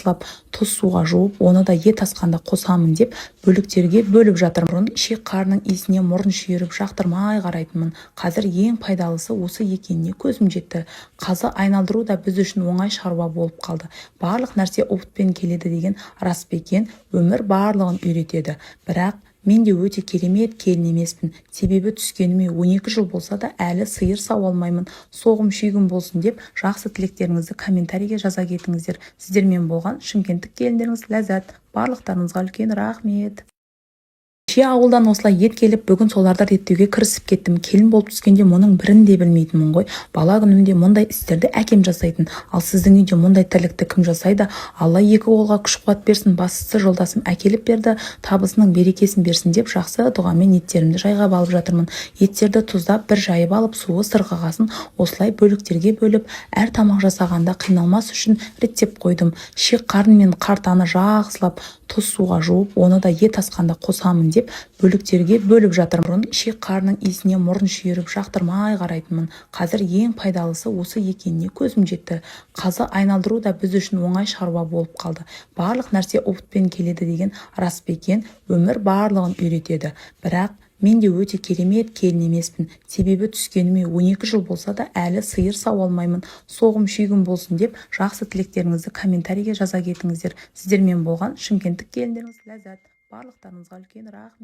жақсылап тұз суға жуып, оны да ет асқанда қосамын деп бөліктерге бөліп жатырмын. Бұрын ішек-қарынның иісіне мұрын шүйіріп жақтырмай қарайтынмын. Қазір ең пайдалысы осы екеніне көзім жетті. Қазы айналдыру да біз үшін оңай шаруа болып қалды. Барлық нәрсе опытпен келеді деген рас па екен? Өмір барлығын үйретеді. Бірақ мен де өте керемет келін емеспін. Себебі түскеніме 12 жыл болса да әлі сиыр сауа алмаймын. Соғым шүйгім болсын деп жақсы тілектеріңізді комментарийге жаза кетіңіздер. Сіздермен болған шымкенттік келіндеріңіз Ләззат. Барлықтарыңызға үлкен рахмет. Кеше ауылдан осылай ет келіп, бүгін соларды реттеуге кірісіп кеттім. Келін болып түскенде мұның бірін де білмейтінмін ғой. Бала күнімде мұндай істерді әкем жасайтын. Ал сіздің үйде мұндай тірлікті кім жасайды? Алла екі қолға күш-қуат берсін. Бастысы жолдасым әкеліп берді, табысының берекесін берсін деп жақсы дұғамен еттерімді жайғап алып жатырмын. Еттерді тұздап бір жайып алып, суы сырғығасын осылай бөліктерге бөліп, әр тамақ жасағанда қиналмас үшін реттеп қойдым. Ішек-қарын мен қартаны жақсылап тұз суға жуып, оны да ет асқанда қосамын деп бөліктерге бөліп жатырмын. Бұрын ішек-қарынның иісіне мұрын шүйіріп жақтырмай қарайтынмын. Қазір ең пайдалысы осы екеніне көзім жетті. Қазы айналдыру да біз үшін оңай шаруа болып қалды. Барлық нәрсе опытпен келеді деген рас па екен? Өмір барлығын үйретеді. Бірақ мен де өте керемет келін емеспін. Себебі түскеніме 12 жыл болса да әлі сиыр сауа алмаймын. Соғым шүйгім болсын деп жақсы тілектеріңізді комментарийге жаза кетіңіздер. Сіздермен болған шымкенттік келіндеріңіз Ләззат. Барлықтарыңызға үлкен рахмет.